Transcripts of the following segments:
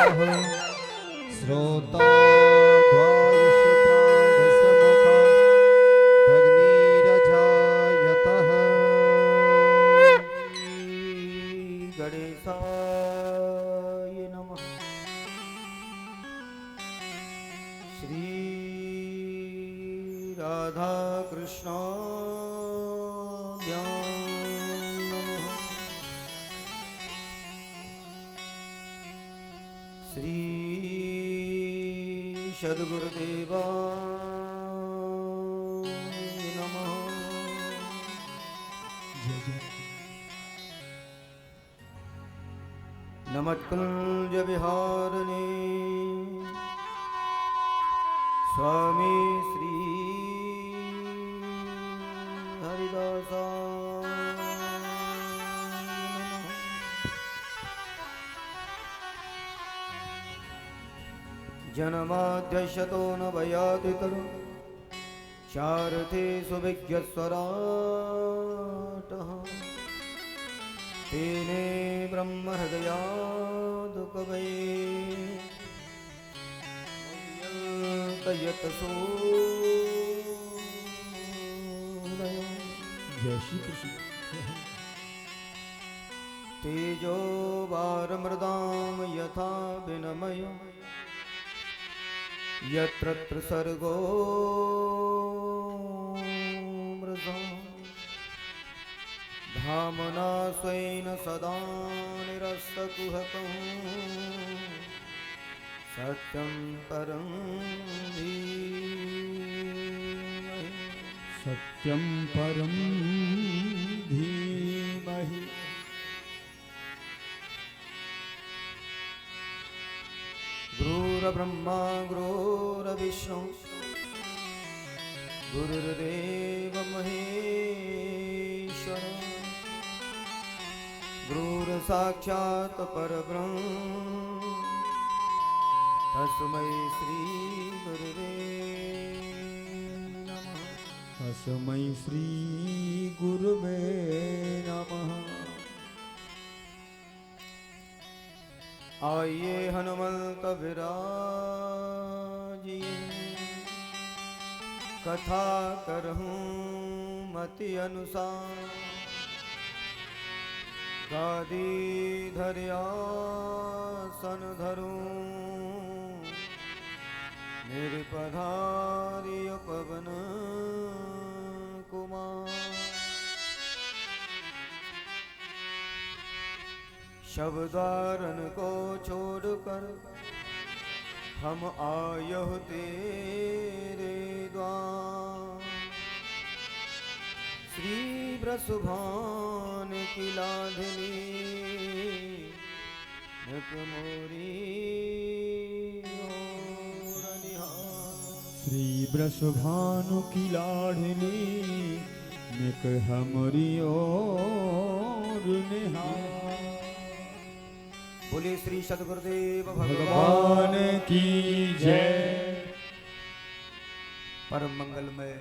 श्रोता द्वायुषप्राणसमुखा दग्निरजायतः गणेशाय नमः। श्री राधा कृष्ण श्री सद्गुरुदेवा नमः। नमत्कुंज विहारिणे स्वामी श्री हरिदासा जन्माद्यशतो न भयादितरु चारथे सुविज्ञस्वराटः तेने ब्रह्म हृदयाद् कवये जय श्री कृष्ण। तेजो वारमृदां यथा विनमय यत्र सर्गो मृषा धामना स्वेन सदा निरस्तकुहकं सत्यं परं धीमहि। सत्यं परं धीमहि। गुरुर्ब्रह्मा गुरुर्विष्णु गुरुर्देव महेश्वर गुरुर्साक्षात् परब्रह्म तस्मै श्री गुरुवे नमः। तस्मै श्री गुरुवे नमः। आइए हनुमंत विराजिए कथा करहूँ मति अनुसार गादी धर्यासन धरूं निर्पधार्य पवन कुमार। शब्दारन को छोड़कर हम आयो तेरे द्वार श्री ब्रसुभान की लाडली नक मोरी ओर निहार। श्री ब्रसभानु की लाडली निक हमरी ओर निहार। बोले श्री सद्गुरुदेव भगवान की जय। परम मंगलमय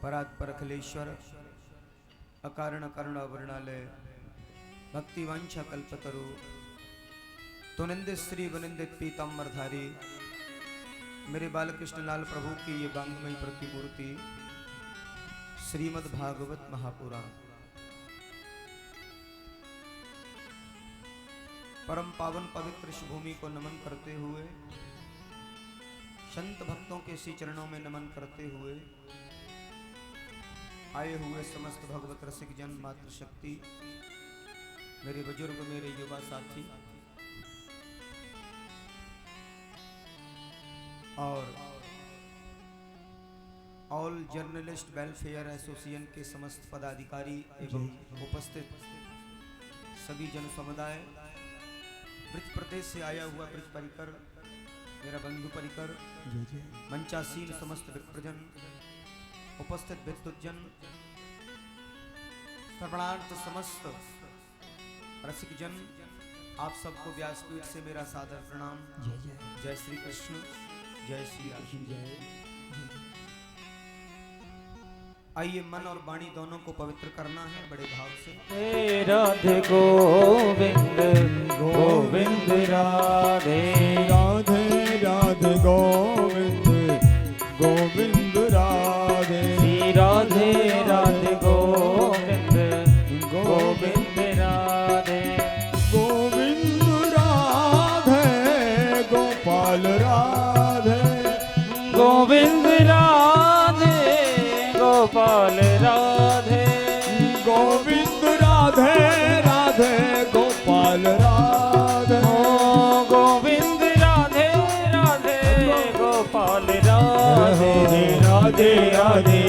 परात्पर अखिलेश्वर अकारण करुणा वर्णालय भक्ति वांछा कल्पतरु तुनिंदित श्री वनिंदित पीताम्बरधारी मेरे बालकृष्ण लाल प्रभु की ये वांग्मयी प्रतिमूर्ति श्रीमद् भागवत महापुराण परम पावन पवित्र इस भूमि को नमन करते हुए संत भक्तों के श्री चरणों में नमन करते हुए आए हुए समस्त भगवत रसिक जन मातृशक्ति मेरे बुजुर्ग मेरे युवा साथी और ऑल जर्नलिस्ट वेलफेयर एसोसिएशन के समस्त पदाधिकारी एवं उपस्थित सभी जन समुदाय ब्रज प्रदेश से आया हुआ ब्रज परिकर मेरा बंधु परिकर मंचासीन समस्त विप्रजन उपस्थित विद्युतजन सर्वणार्थ समस्त रसिक जन आप सबको व्यासपीठ से मेरा सादर प्रणाम। जय श्री कृष्ण जय श्री कृष्ण जय। आइए मन और वाणी दोनों को पवित्र करना है बड़े भाव से। राधे गोविंद गोविंद राधे राधे राधे राधे गोविंद गोविंद राधे श्री राधे राधे गोविंद गोविंद राधे गोविंद राधे गोपाल राधे गोविंद राधे गोपाल राधे गोविंद राधे राधे गोपाल राधे ओ गोविंद राधे राधे गोपाल राधे राधे राधे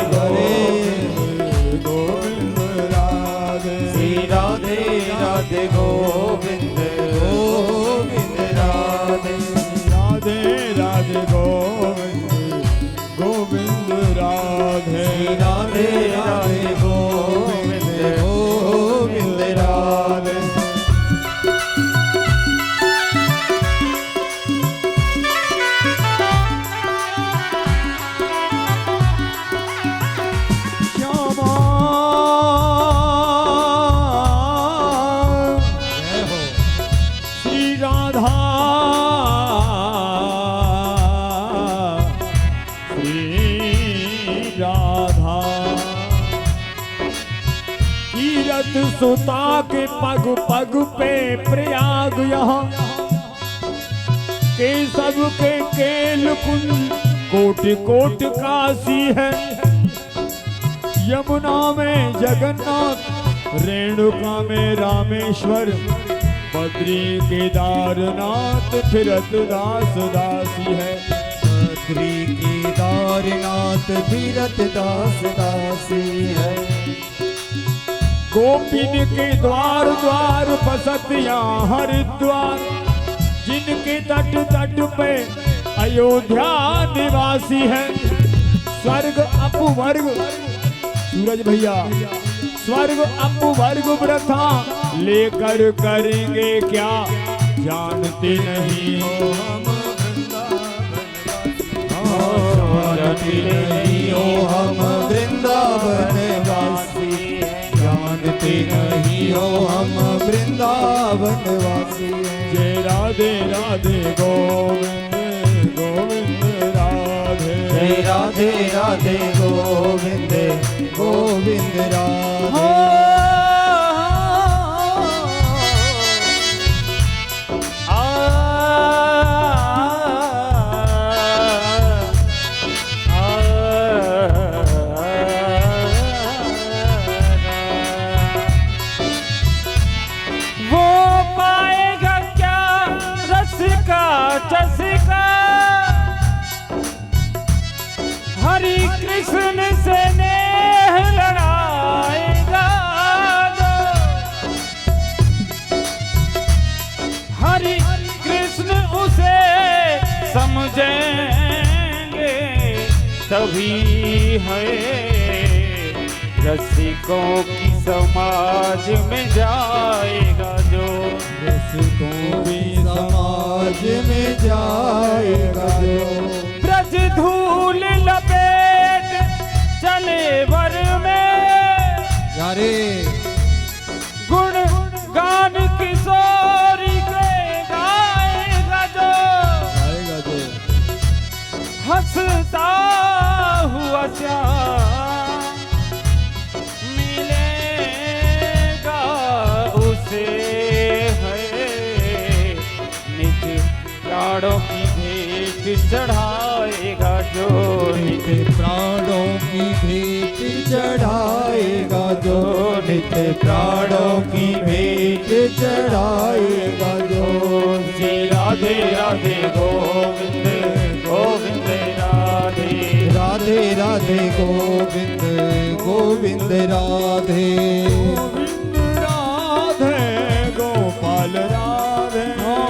गोविंद राधे श्री राधे राधे गोविंद गोविंद राधे राधे राधे गोविंद गोविंद राधे राधे राधे गोविंद गोविंद राधे श्यामा श्री राधा श्री राधा तीरथ सुता के पग पग पे प्रयाग यहाँ के सबके केल कुंज कोटि कोट काशी है यमुना में जगन्नाथ रेणुका में रामेश्वर बद्री केदारनाथ फिरत दास दासी है श्री केदारनाथ फिरत दास दासी है गोपिन के द्वार द्वार बसत यहाँ हरिद्वार जिनके तट तट पे अयोध्या निवासी है स्वर्ग अपवर्ग सूरज भैया स्वर्ग अपवर्ग प्रथा लेकर करेंगे क्या जानते नहीं हो हम जानते नहीं हो हम वृंदावन वासी जानते नहीं हो हम वृंदावन वासी जय राधे राधे गोविंद गोविंद राधे जय राधे राधे गोविंद गोविंद राधे वो पाएगा क्या रस का चस्का हरि कृष्ण से नेह लड़ाएगा जो हरि कृष्ण उसे समझेंगे तभी है रसिकों की समाज में जाएगा जो रसिकों की समाज में जाएगा जो ब्रज धूल लपेट चले वर में यारे गुण गान किशोरी के गाएगा जो आएगा जो हंसता हुआ श्याम मिलेगा उसे है निज प्राणों की भेंट चढ़ाएगा जो नित्य प्राणों की भेंट चढ़ाएगा जो नित्य प्राणों की भेंट चढ़ाएगा जो श्री राधे राधे गोविंद गोविंद राधे राधे राधे गोविंद गोविंद राधे गोविंद राधे गोपाल राधे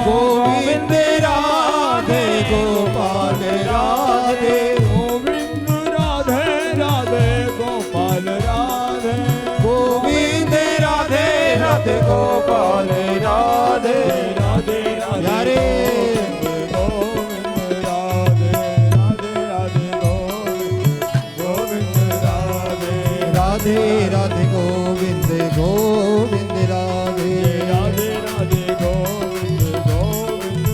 गोविंद राधे गोपाल राधे गोविंद राधे राधे गोपाल राधे गोविंद राधे राधे गोपाल राधे राधे राधे यारे गोविंद राधे राधे राधे गोविंद राधे राधे राधे गोविंद गोविंद राधे राधे राधे गोविंद गोविंद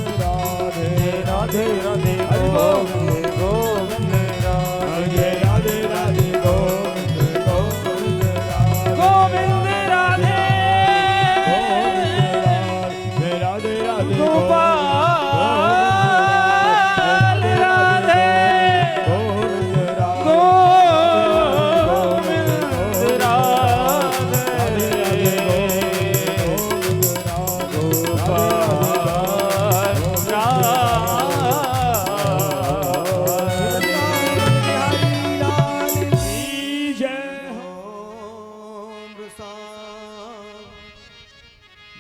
राधे गोपाल राधे गोविंद गोविंद राधे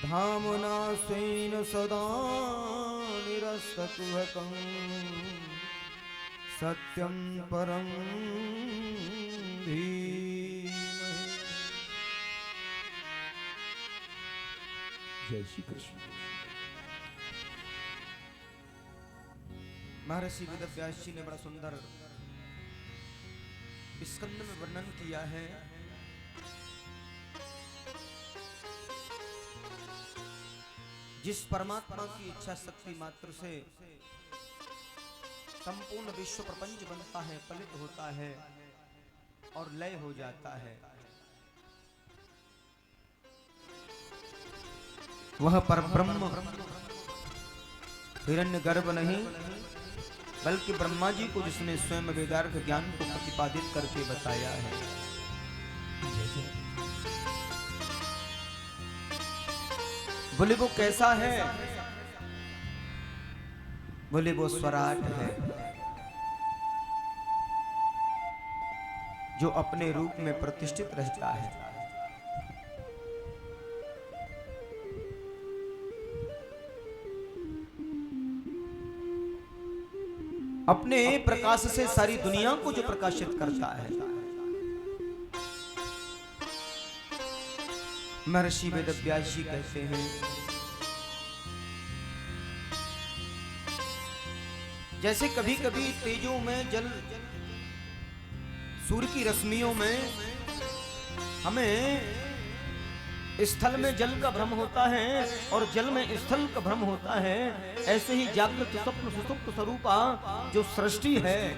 धामना स्वेन सदा निरस्तकुहकं सत्यं परं धीमहि। जय श्री कृष्ण। महर्षि वेदव्यास जी ने बड़ा सुंदर स्कंद में वर्णन किया है। जिस परमात्मा की इच्छा शक्ति मात्र से संपूर्ण विश्व प्रपंच बनता है, फलित होता है और लय हो जाता है, वह परब्रह्म हिरण्यगर्भ नहीं बल्कि ब्रह्मा जी को जिसने स्वयं वेदार्थ ज्ञान को प्रतिपादित करके बताया है। बोले वो कैसा है? बोले वो स्वराट है जो अपने रूप में प्रतिष्ठित रहता है। अपने प्रकाश से सारी दुनिया को जो प्रकाशित करता है। महर्षि वेदव्यास जी कहते हैं, जैसे कभी कभी तेजों में जल, सूर्य की रश्मियों में हमें स्थल में जल का भ्रम होता है और जल में स्थल का भ्रम होता है, ऐसे ही जागृत स्वप्न सुसुप्त स्वरूपा जो सृष्टि है,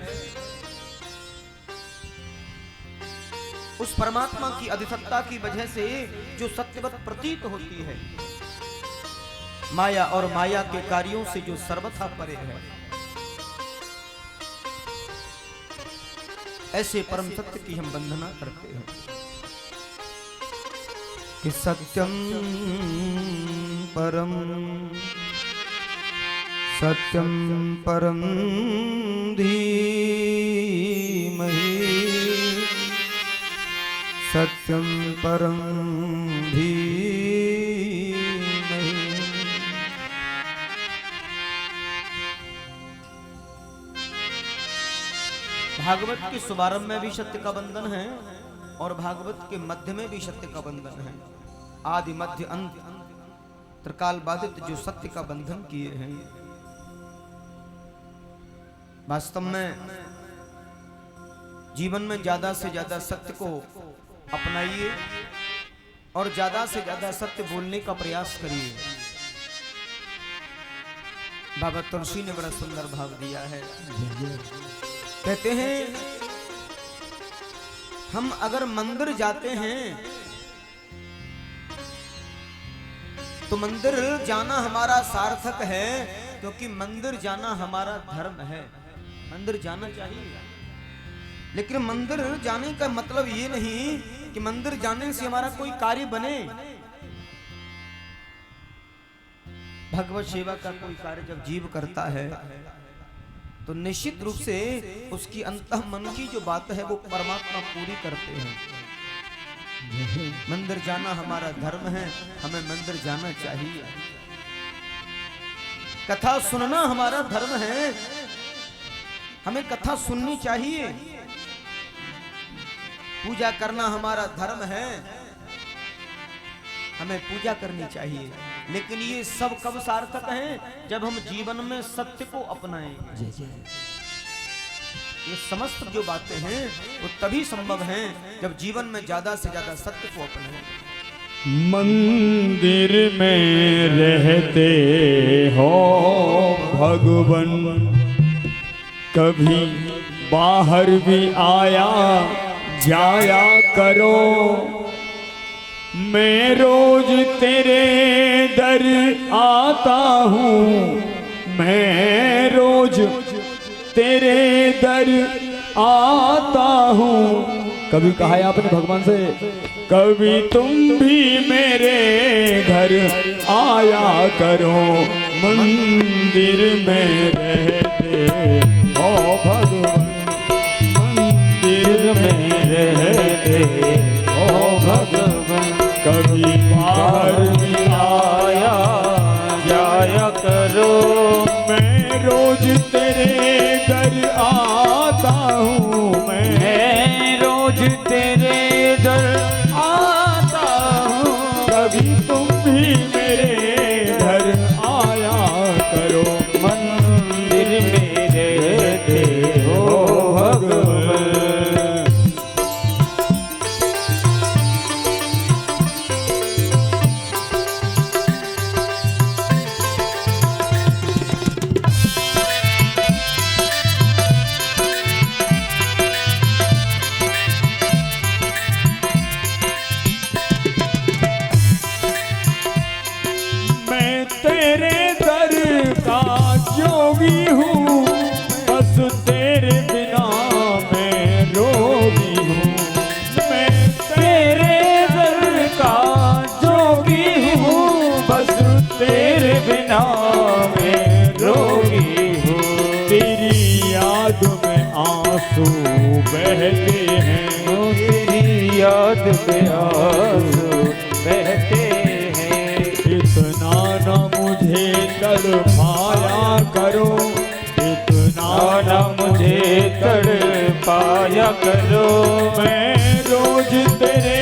उस परमात्मा की अधिसत्ता की वजह से जो सत्यवत प्रतीत होती है, माया और माया के कार्यों से जो सर्वथा परे है, ऐसे परम सत्य की हम वंदना करते हैं कि सत्यम परम धीमहि सत्यम परम धीमहि। भागवत के शुभारंभ में भी सत्य का बंधन है और भागवत के मध्य में भी सत्य का बंधन है। आदि मध्य अंत त्रिकाल बाधित जो सत्य का बंधन किए हैं, वास्तव में जीवन में ज्यादा से ज्यादा सत्य को अपनाइए और ज्यादा से ज्यादा सत्य बोलने का प्रयास करिए। बाबा तुलसी ने बड़ा सुंदर भाव दिया है। कहते हैं, हम अगर मंदिर जाते हैं तो मंदिर जाना हमारा सार्थक है, क्योंकि मंदिर जाना हमारा धर्म है। मंदिर जाना चाहिए, लेकिन मंदिर जाने का मतलब ये नहीं कि मंदिर जाने से हमारा कोई कार्य बने। भगवत सेवा का कोई कार्य जब जीव करता है तो निश्चित रूप से उसकी अंतः मन की जो बात है वो परमात्मा पूरी करते हैं। मंदिर जाना हमारा धर्म है, हमें मंदिर जाना चाहिए। कथा सुनना हमारा धर्म है, हमें कथा सुननी चाहिए। पूजा करना हमारा धर्म है, हमें पूजा करनी चाहिए। लेकिन ये सब कब सार्थक है? जब हम जीवन में सत्य को अपनाएं। ये समस्त जो बातें हैं वो तभी संभव हैं जब जीवन में ज्यादा से ज्यादा सत्य को अपनाएं। मंदिर में रहते हो भगवन, कभी बाहर भी आया जाया करो। मैं रोज तेरे दर आता हूँ, मैं रोज तेरे दर आता हूँ। कभी कहा है आपने भगवान से, कभी तुम भी मेरे घर आया करो, मंदिर में रहते हो भगवान, मंदिर में रहते हो भगवान। कभी बाहर भी आया जाया करो, मैं रोज तेरे घर आता हूँ, मैं रोज तेरे दर आता हूँ। कभी तुम भी मेरे घर आया करो, मंदिर में रहते हो भगवान। मैं तेरे दर का जोगी हूँ, बस तेरे बिना मैं रोगी हूँ। मैं तेरे दर का जोगी हूँ, बस तेरे बिना मैं रोगी हूँ। तेरी याद में आंसू बहते हैं, तेरी याद में आंसू बहते हैं। इतना न मुझे तड़पाया करो, इतना ना मुझे तड़पाया करो। मैं रोज तेरे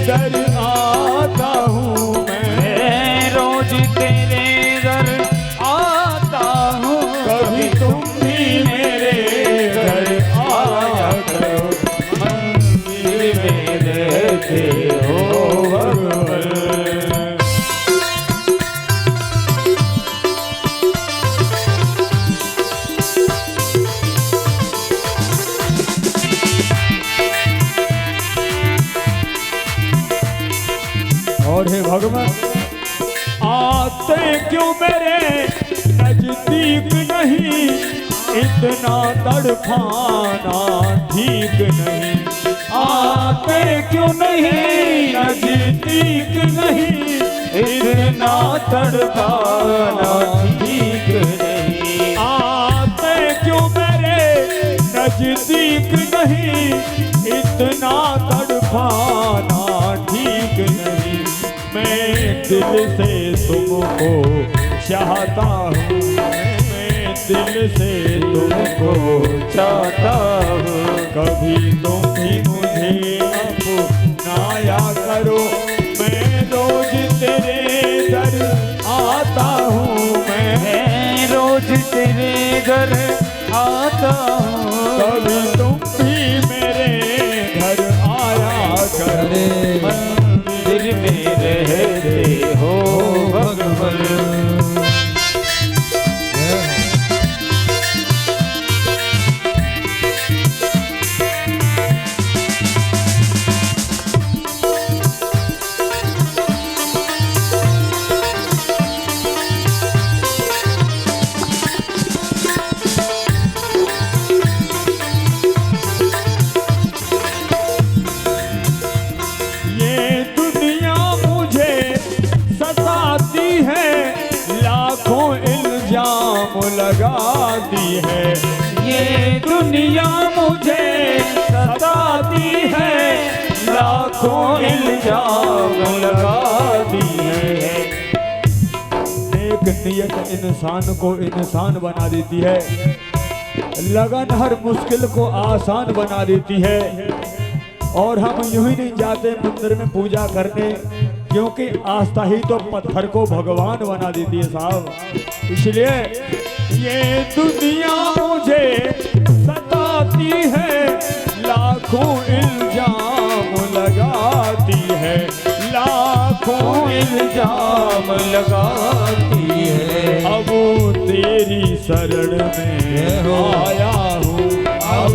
दर आता हूँ, मैं रोज तेरे दर आता हूँ। कभी तुम भी मेरे घर आया करो, मंदिर में रहते हो भगवान। और हे भगवान, आते क्यों मेरे नजदीक नहीं, इतना तड़पाना ठीक नहीं। आते क्यों नहीं नजदीक नहीं, इतना तड़पाना ठीक नहीं। आते क्यों मेरे नजदीक नहीं, इतना तड़पाना ठीक नहीं। मैं दिल से तुमको चाहता हूँ, मैं दिल से तुमको चाहता हूँ। कभी तुम भी मुझे अपनाया करो, मैं रोज तेरे दर आता हूँ, मैं रोज तेरे घर आता हूँ। कभी तुम भी मेरे घर आया करे, मंदिर में रहते हो भगवान। ये दुनिया मुझे सताती है, लाखों इल्जाम लगाती है। ये दुनिया मुझे सताती है, लाखों इल्जाम लगाती है। नेक नियत इंसान को इंसान बना देती है, लगन हर मुश्किल को आसान बना देती है। और हम यूं ही नहीं जाते मंदिर में पूजा करने, क्योंकि आस्था ही तो पत्थर को भगवान बना देती है साहब। इसलिए ये दुनिया मुझे सताती है, लाखों इल्जाम लगाती है, लाखों इल्जाम लगाती है। अब तेरी शरण में आया हूँ, अब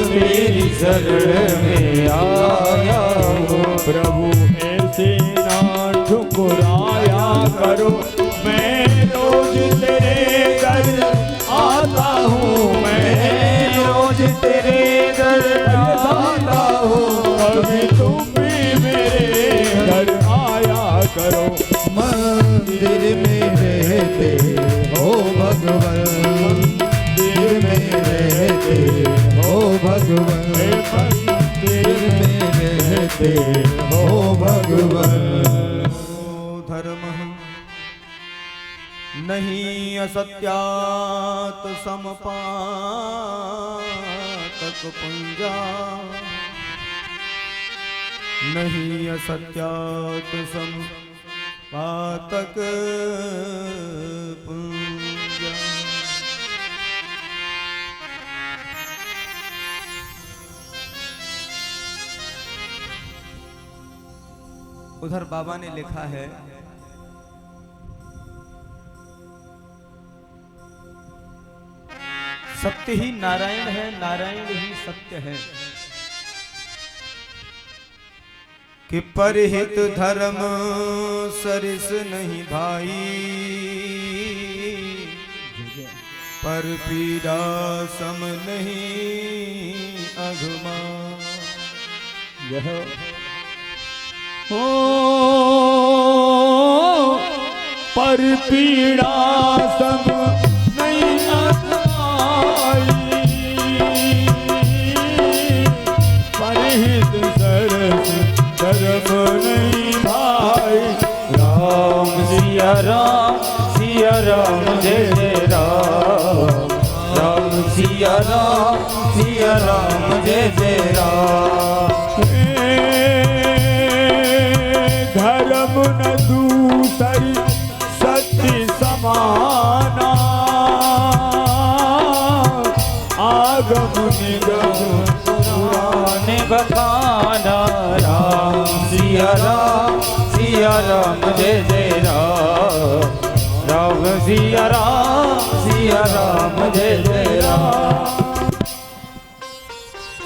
तेरी शरण में आया हूँ। प्रभु ऐसे ऐसे ना ठुकराया करो। मैं रोज तेरे दर आता हूँ, मैं रोज तेरे दर आता हूँ, कभी तुम भी मेरे घर आया करो। मंदिर में रहते हो भगवान, मंदिर में रहते हो भगवान, मंदिर में रहते हो भगवान। धर्म नहीं असत्यात समपातक पुंजा, नहीं असत्यात समपातक पुंजा। उधर बाबा ने लिखा है, सत्य ही नारायण है, नारायण ही सत्य है। कि परहित धर्म सरिस नहीं भाई, पर पीड़ा सम नहीं अघमा। यह ओ पर पीड़ा सब नहीं आई, परहित सरस धर्म नहीं भाई। राम सिया राम जय जय राम, राम सिया राम जय जय राम। धर्म न दूसरी सत्य समाना, आगम निगम पुराने बखाना। राम सिया राम जय जय राम, राम सिया राम जय जय राम।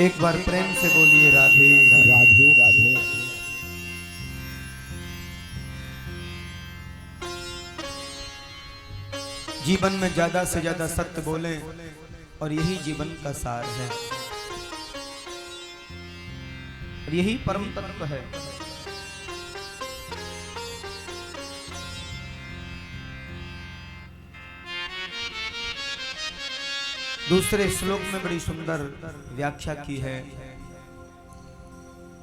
एक बार प्रेम से बोलिए राधे राधे। राधे राधे। जीवन में ज्यादा से ज्यादा सत्य बोलें और यही जीवन का सार है और यही परम तत्व है। दूसरे श्लोक में बड़ी सुंदर व्याख्या की है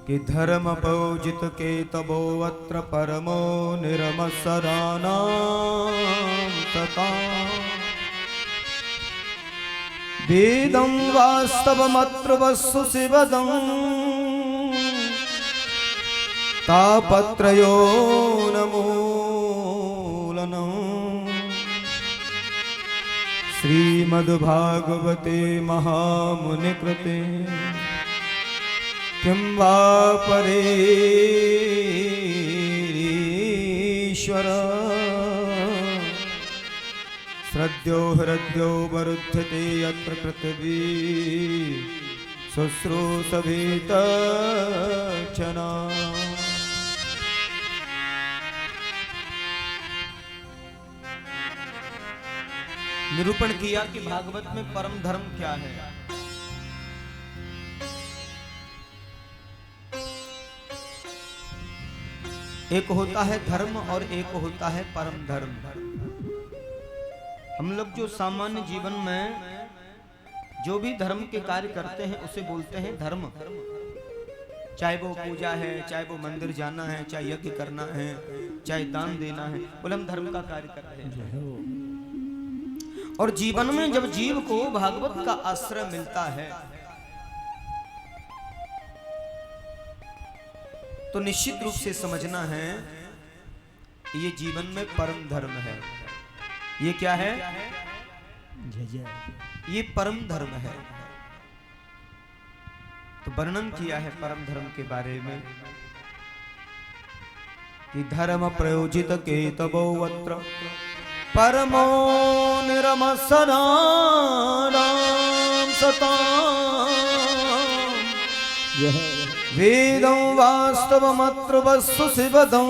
कि धर्म पौजित के तबो अत्र परमो निरमसरानां तथा वेदं वास्तवमत्र वस्तु शिवदं तापत्रयो नमूलनम्। श्रीमद्भागवते महामुनिकृते किं वा परेरीश्वर श्रद्धो हृद्यो वरुध्यते यत्र पृथिवी शुश्रूषभीतक्षणा। निरूपण किया कि भागवत में परम धर्म क्या है। एक होता है धर्म और एक होता है परम धर्म। हम लोग जो सामान्य जीवन में जो भी धर्म के कार्य करते हैं उसे बोलते हैं धर्म। चाहे वो पूजा है, चाहे वो मंदिर जाना है, चाहे यज्ञ करना है, चाहे दान देना है, बोले हम धर्म का कार्य कर रहे हैं। और जीवन में जब जीव को भागवत का आश्रय मिलता है तो निश्चित रूप से समझना है ये जीवन में परम धर्म है। ये क्या है? ये परम धर्म है। तो वर्णन किया है परम धर्म के बारे में कि धर्म प्रयोजित केतवो अत्र परमो निरमसराणां सताम्। वेदं वास्तवमत्र वस्तु शिवदं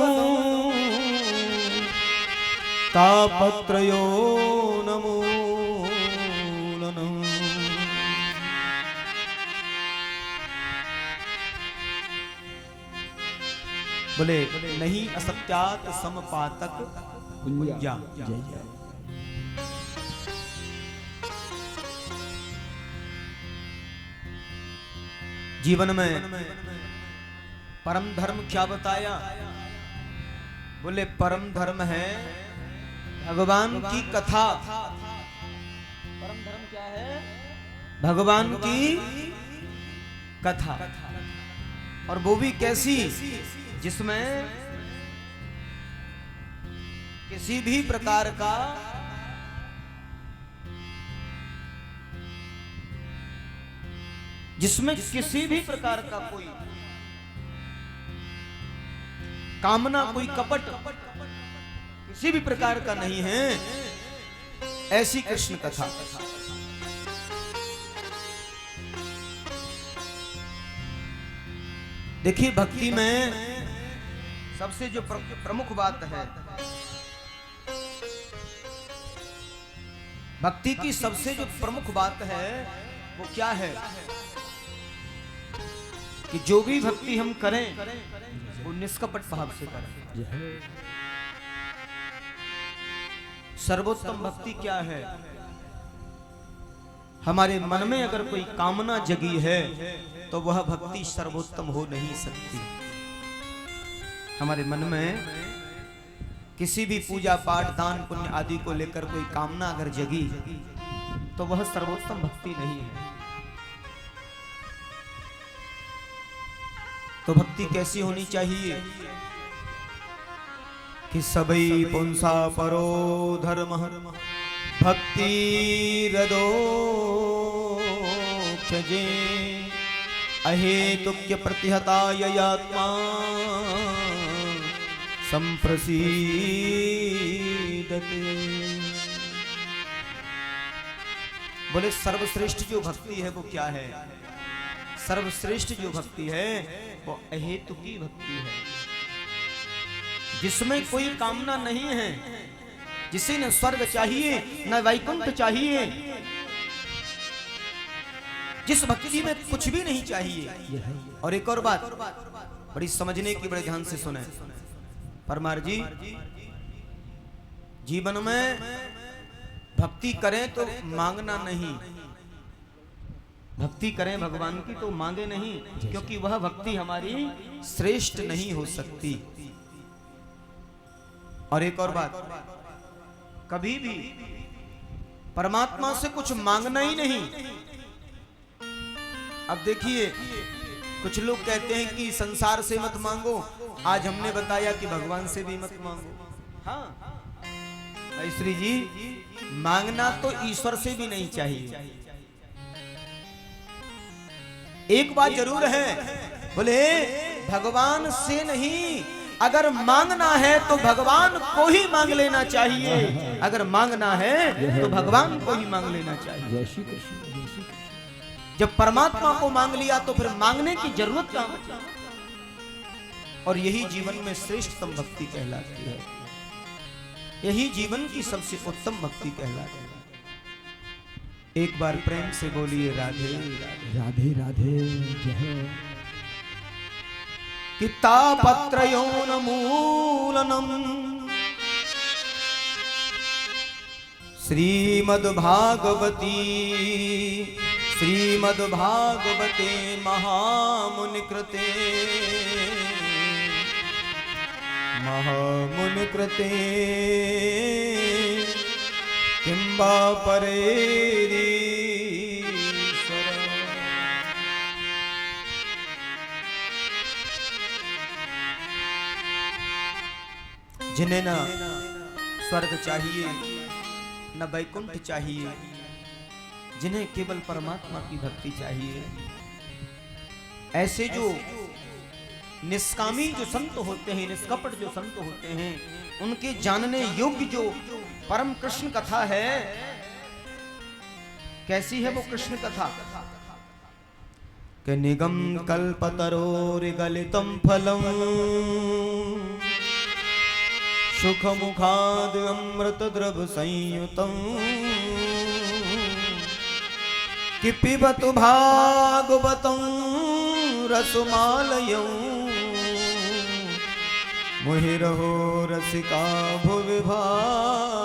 तापत्रयो नमूलनम्। बोले नहीं असत्यात समपातक पुंजा। जीवन में परम धर्म क्या बताया? बोले परम धर्म है भगवान की कथा। परम धर्म क्या है? भगवान की कथा। और वो भी कैसी? जिसमें किसी भी प्रकार का कोई कामना, कोई कपट किसी भी प्रकार का नहीं है, ऐसी कृष्ण कथा। देखिए भक्ति में सबसे जो प्रमुख बात है, भक्ति की सबसे जो प्रमुख बात है वो क्या है? कि जो भी भक्ति हम करें वो निष्कपट भाव से करें। सर्वोत्तम भक्ति क्या है? हमारे मन में अगर कोई कामना जगी है तो वह भक्ति सर्वोत्तम हो नहीं सकती। हमारे मन में किसी भी पूजा पाठ दान पुण्य आदि को लेकर कोई कामना अगर जगी तो वह सर्वोत्तम भक्ति नहीं है। तो भक्ति कैसी होनी चाहिए? कि सबई पुंसा परो धर्म भक्ति रदो क्षजे अहेतुक्य प्रतिहता ययात्मा संप्रसीदते। बोले सर्वश्रेष्ठ जो भक्ति है वो क्या है? सर्वश्रेष्ठ जो भक्ति है वो अहेतु की भक्ति है, जिसमें कोई कामना नहीं है, जिसे न स्वर्ग चाहिए न वैकुंठ चाहिए, जिस भक्ति में कुछ भी नहीं चाहिए। और एक और बात बड़ी समझने की, बड़े ध्यान से सुने परमार जी। जीवन में भक्ति करें तो मांगना नहीं, भक्ति करें भगवान की तो मांगे नहीं, क्योंकि वह भक्ति हमारी श्रेष्ठ नहीं हो सकती। और एक और बात, कभी भी परमात्मा से कुछ मांगना ही नहीं। अब देखिए कुछ लोग कहते हैं कि संसार से मत मांगो, आज हमने बताया कि भगवान से भी मत मांगो। हाँ श्री जी, मांगना तो ईश्वर से भी नहीं चाहिए। एक बात जरूर है, बोले भगवान से नहीं, अगर मांगना है तो भगवान को ही मांग लेना चाहिए। अगर मांगना है तो भगवान को ही मांग लेना चाहिए। जब परमात्मा को मांग लिया तो फिर मांगने की जरूरत क्या बची? और यही जीवन में श्रेष्ठतम भक्ति कहलाती है, यही जीवन की सबसे उत्तम भक्ति कहलाती है। एक बार प्रेम से बोलिए राधे राधे राधे जय। कि तापत्रयोन्मूलनम् श्रीमद्भागवते महामुनिकृते किं वा परेरीश्वर। जिन्हें न स्वर्ग चाहिए न वैकुंठ चाहिए, जिन्हें केवल परमात्मा की भक्ति चाहिए, ऐसे जो निष्कामी जो संत होते हैं, निष्कपट जो संत होते हैं, उनके जानने योग्य जो परम कृष्ण कथा है, कैसी है वो कृष्ण कथा? कि निगम कल्पतरोर्गलितं फलम् सुखमुखाद् अमृतद्रव संयुतम् कि पिबतु भागवतं रसमालयं मुहिरहो रसिका भुवि भावुका।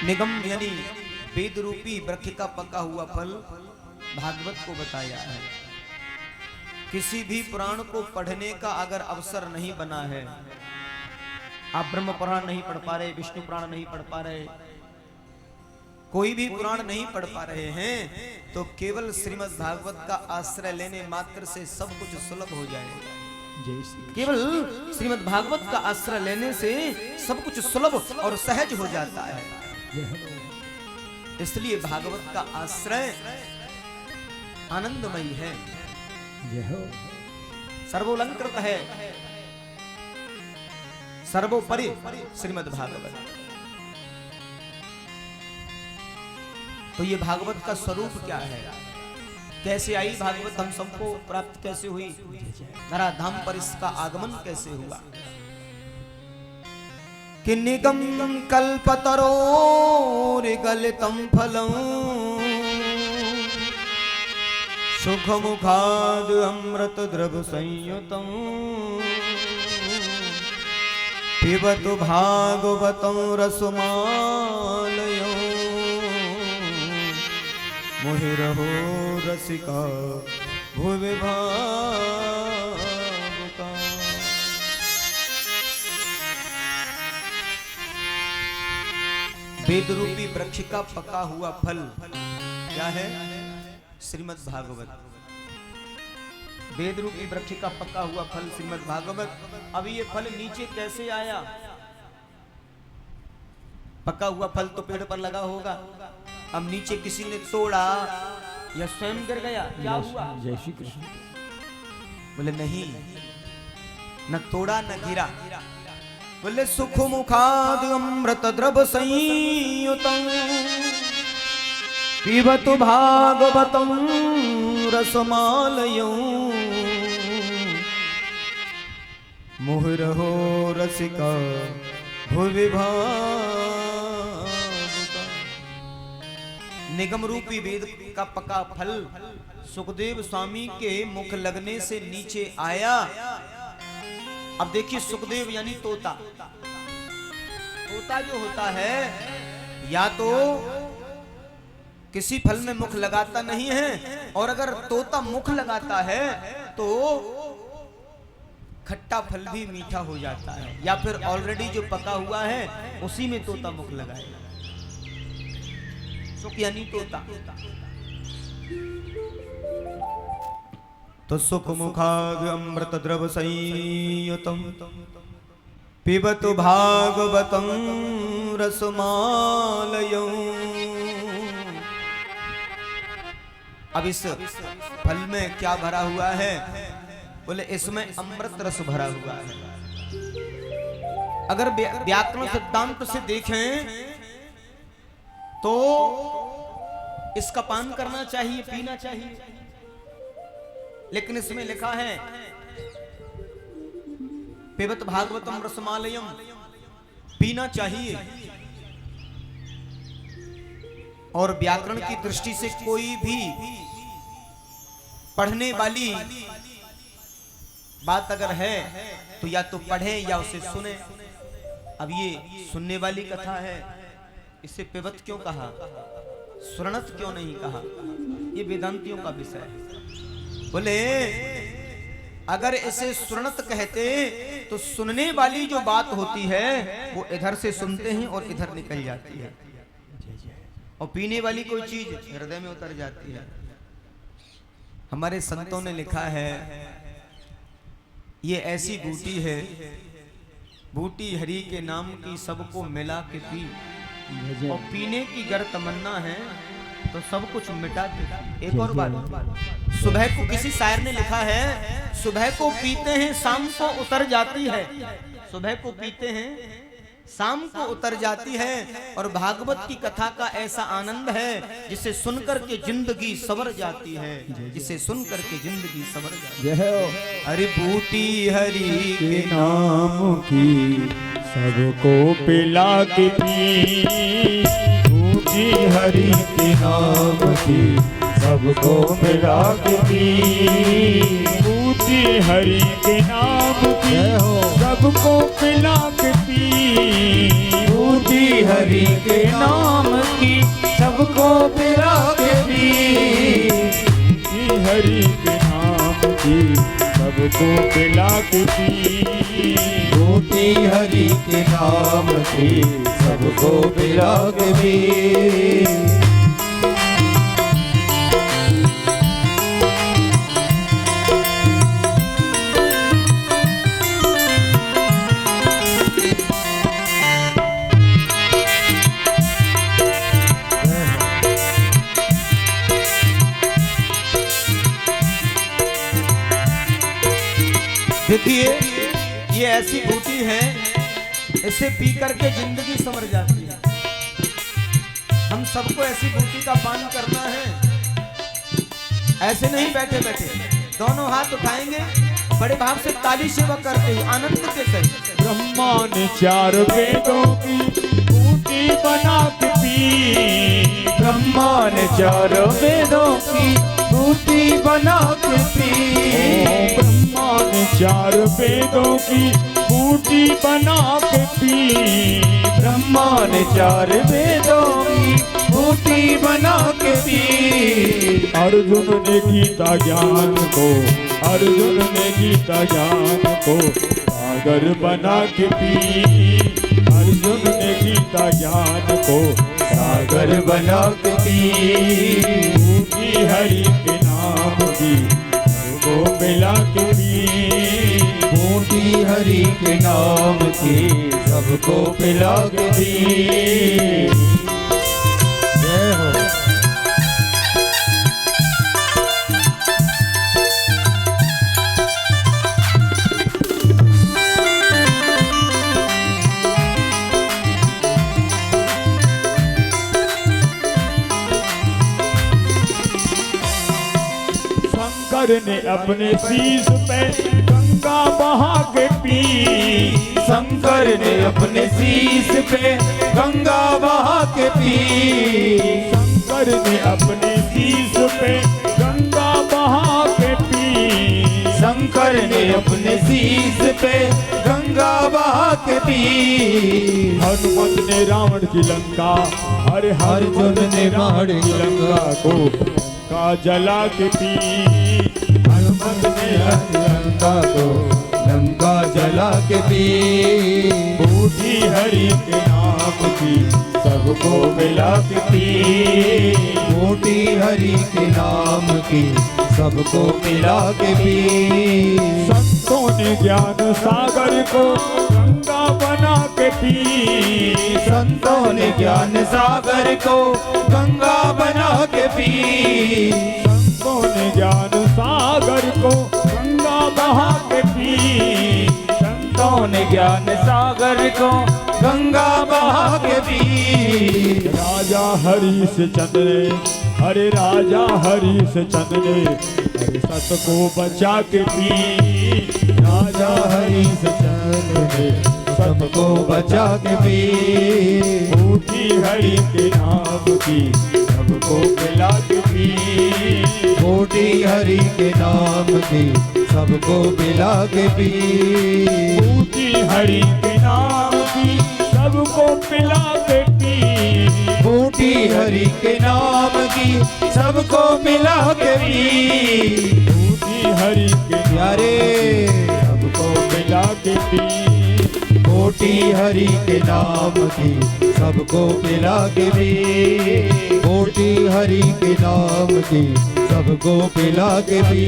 निगम यानी वेद रूपी वृक्ष का पका हुआ फल भागवत को बताया है। किसी भी पुराण को पढ़ने का अगर अवसर नहीं बना है, आप ब्रह्म पुराण नहीं पढ़ पा रहे, विष्णु पुराण नहीं पढ़ पा रहे, कोई भी पुराण नहीं पढ़ पा रहे हैं, तो केवल श्रीमद् भागवत का आश्रय लेने मात्र से सब कुछ सुलभ हो जाएगा। केवल श्रीमद् भागवत का आश्रय लेने से सब कुछ सुलभ और सहज हो जाता है। इसलिए भागवत का आश्रय आनंदमयी है, सर्वोलंकृत है, सर्वोपरि श्रीमद् भागवत। तो ये भागवत का स्वरूप क्या है, कैसे आई भागवत, हम सबको प्राप्त कैसे हुई, धराधाम पर इसका आगमन कैसे हुआ। कि निगम कल्पतरोर्गलितं फलं सुखमुखाद् अमृतद्रव संयुतं पिबतु भागवतं रसमालयं मुहिरहो रसिका भुवि भावुका। वेद रूपी वृक्ष का पका हुआ फल क्या है, श्रीमद् भागवत। वेद रूपी वृक्ष का पका हुआ फल श्रीमद् भागवत। अब ये फल नीचे कैसे आया, पका हुआ फल तो पेड़ पर लगा होगा, अब नीचे किसी ने तोड़ा या स्वयं गिर गया, क्या हुआ। जय श्री कृष्ण। बोले नहीं, न तोड़ा न गिरा। बोले सुखमुखाद् अमृतद्रव संयुतं पिबतु भागवतं रसमालयं मुहुरहो रसिका भुवि भावुका। निगम रूपी वेद का पका फल सुखदेव स्वामी के मुख लगने से नीचे आया। अब देखिए, सुखदेव यानी तोता। तोता जो होता है, या तो किसी फल में मुख लगाता नहीं है, और अगर तोता मुख लगाता है तो खट्टा फल भी मीठा हो जाता है, या फिर ऑलरेडी जो पका हुआ है उसी में तोता मुख लगाएगा। सुख यानी तोता। तो सुखमुखाद् अमृतद्रव संयुतं पिबतु भागवतं रसमालयं। अब इस फल में क्या भरा हुआ है, बोले इसमें अमृत रस भरा हुआ है। अगर व्याकरण सिद्धांत से देखें तो इसका पान करना चाहिए, पीना चाहिए, लेकिन इसमें लिखा है पिबत भागवतम रसमालयम, पीना चाहिए। और व्याकरण की दृष्टि से कोई भी पढ़ने वाली बात अगर है तो या तो पढ़े या उसे सुने। अब ये सुनने वाली कथा है, इसे पिबत क्यों कहा, सुरणत क्यों नहीं कहा, ये वेदांतियों का विषय है। बोले अगर इसे सुरणत कहते तो सुनने वाली जो बात होती है वो इधर से सुनते हैं और इधर निकल जाती है, और पीने वाली कोई चीज हृदय में उतर जाती है। हमारे संतों ने लिखा है ये ऐसी बूटी है, बूटी हरि के नाम की सबको मिला के पी, और पीने की गर तमन्ना है तो सब कुछ मिटा के। एक और बात, सुबह को किसी शायर ने लिखा है, सुबह को पीते हैं शाम को उतर जाती है। सुबह को पीते हैं शाम को उतर जाती है और भागवत की कथा का ऐसा आनंद है जिसे सुनकर के जिंदगी सवर जाती है, जिसे सुनकर के जिंदगी सवर जाती है। हरि बूटी हरि के नाम की सबको पिला के पी, बूटी हरि के नाम की सबको पिला के पी, बूटी हरि के नाम की सबको पिला के पी, बूटी हरि के नाम की सबको पिला के पी, बूटी हरि के नाम की सबको पिला के पी, बूटी हरि के नाम की सबको पिला के पी। देखिए ये ऐसी बूटी है, इसे पी करके जिंदगी संवर जाती है। हम सबको ऐसी बूटी का पान करना है, ऐसे नहीं बैठे बैठे, दोनों हाथ उठाएंगे, बड़े भाव से ताली सेवा करते हुए आनंद के सहित। ब्रह्मा ने 4 वेदों की बूटी बना के पी, ब्रह्मा ने 4 वेदों की बूटी बना के पी, ब्रह्मा ने 4 वेदों की बूटी बना के पी, ब्रह्मा ने 4 वेदों की बूटी बना के पी, अर्जुन ने गीता ज्ञान को, अर्जुन ने गीता ज्ञान को सागर बना के पी, अर्जुन ने गीता ज्ञान को सागर बना के पी, बूटी हरि के नाम की सबको पिला के पी, बूटी हरि के नाम की सबको पिला के पी। जय हो। शंकर ने अपने शीश पे गंगा बहा के पी, शंकर ने अपने शीश पे गंगा बहा के पी, शंकर ने अपने शीश पे गंगा बहा के पी, शंकर ने अपने शीश पे गंगा बहा के पी, हनुमत ने रावण की लंका, अरे अर्जुन ने रावण की लंका को का जला के पी, हनुमत ने लंका को लंका जला के पी, बूटी हरि के नाम की सबको मिला के पी, बूटी हरि के नाम की सबको मिला के पी। संतों ने ज्ञान सागर को गंगा बना के पी, संतों ने ज्ञान सागर को गंगा बना के पी, संतों ने ज्ञान सागर को गंगा बहा के पी, संतों ने ज्ञान सागर को गंगा बहा के पी, राजा हरीश चंद्र ने, अरे राजा हरीश चंद्र ने अरे सत को बचा के पी, राजा हरीश चंद्र ने सबको बचा के पी, बूटी हरि के नाम की सबको पिला के पी, बूटी हरि के नाम की सबको पिला के पी, बूटी हरि के नाम की सबको पिला के पी, बूटी हरि के नाम की सबको पिला के पी, बूटी हरि के प्यारे सबको पिला के पी, बूटी हरि के नाम की सबको पिला के पी, बूटी हरि के नाम की सबको पिला के पी,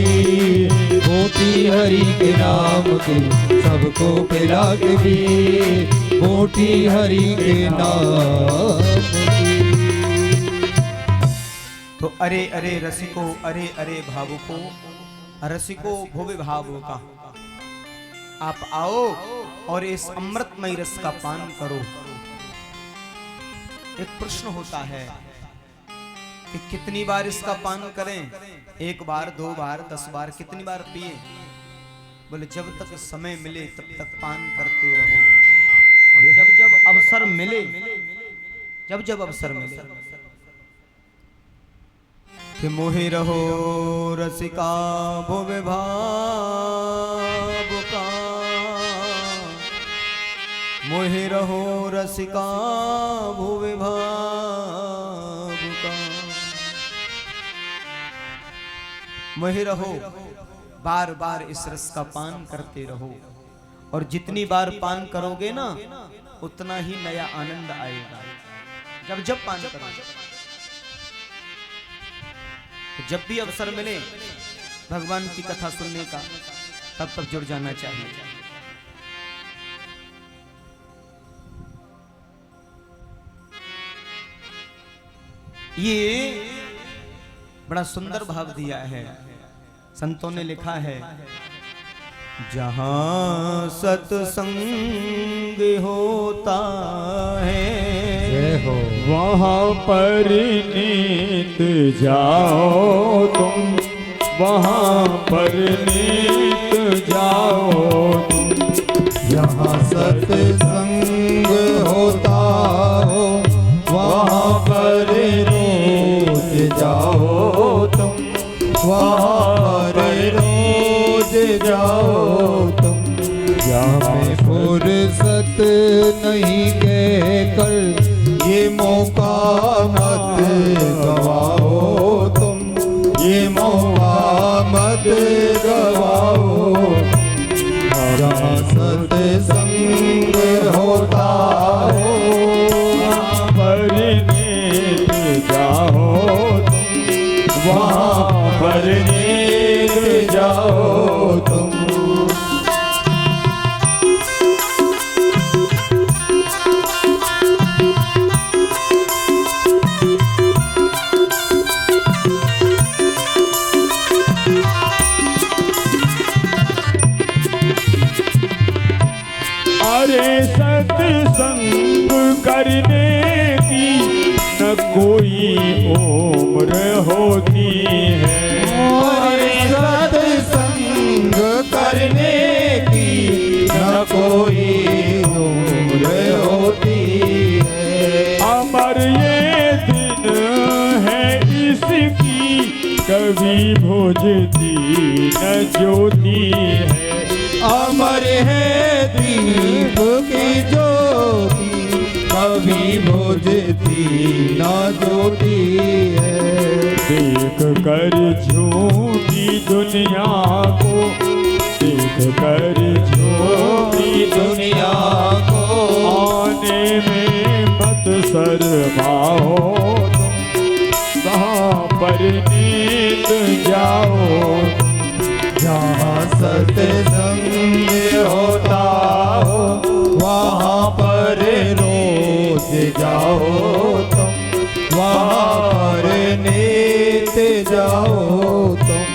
बूटी हरि के नाम की सबको पिला के पी, बूटी हरि के नाम की। तो अरे अरे रसिको, अरे अरे भावुको, रसिको भोवे भावुका, आप आओ और इस अमृतमय रस का पान करो। एक प्रश्न होता है कि कितनी बार इसका पान करें? 1 बार, 2 बार, 10 बार, कितनी बार पिए? बोले जब तक समय मिले तब तक पान करते रहो, और जब जब अवसर मिले, जब जब अवसर मिले कि मोहि रहो रसिका भुवि भावुका, मोहि रहो रसिका भुवि भावुका। मोहि रहो, बार बार इस रस का पान करते रहो, और जितनी बार पान करोगे ना उतना ही नया आनंद आएगा। जब जब पान करोगे, जब भी अवसर मिले भगवान की कथा सुनने का, तब तक जुड़ जाना चाहिए। ये बड़ा सुंदर भाव दिया है, संतों ने लिखा है, जहां सत्संग होता है वहाँ पर नीत जाओ तुम, वहाँ पर नीत जाओ तुम। जहाँ सत्संग होता हो वहाँ पर रोज जाओ तुम, वहाँ पर रोज जाओ तुम। जहाँ फुर्सत नहीं कहकर ये मौका मत गवाओ तुम, ये मौका मत गवाओ। जहाँ सत्संग होता हो वहाँ पर नीत जाओ तुम, वहाँ पर नीत जाओ तुम। अरे सत्संग करने की न कोई उम्र होती है, अरे सत्संग करने की न कोई उम्र होती है। अमर ये दिन है इसकी कभी बुझती न ज्योति है। अमर है दीप की ज्योति कभी बुझती न ज्योति है। देख कर झूठी दुनिया को, देख कर झूठी दुनिया को आने में मत शर्माओ तुम, वहाँ पर नीत जाओ। जहाँ सत्संग होता हो वहाँ पर रोज जाओ तुम, वहाँ पर नीत जाओ तुम।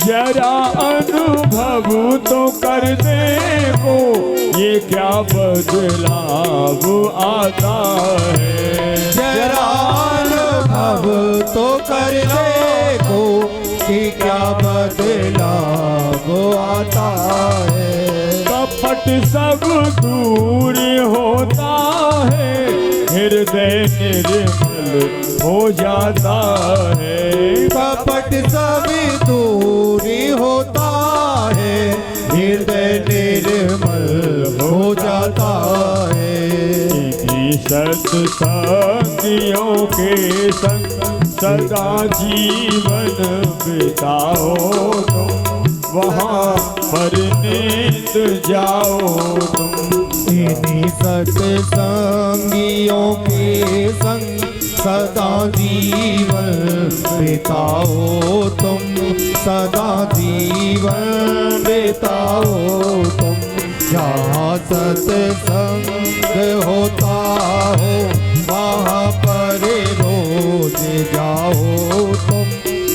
जरा अनुभव तो कर देखो ये क्या बदलाव आता है। जरा अनुभव तो कर देखो कि क्या बदलाव आता है। कपट सब दूर होता है, हृदय निर्मल हो जाता है। कपट सब दूरी होता है, हृदय निर्मल हो जाता है। सत्संगियों के संग सदा जीवन बिताओ तुम, वहाँ पर नीत जाओ तुम। इन्हीं सत्संगियों के संग सदा जीवन बिताओ तुम, सदा जीवन बिताओ तुम। जहाँ सत्संग होता हो वहाँ पर रोज जाओ तुम,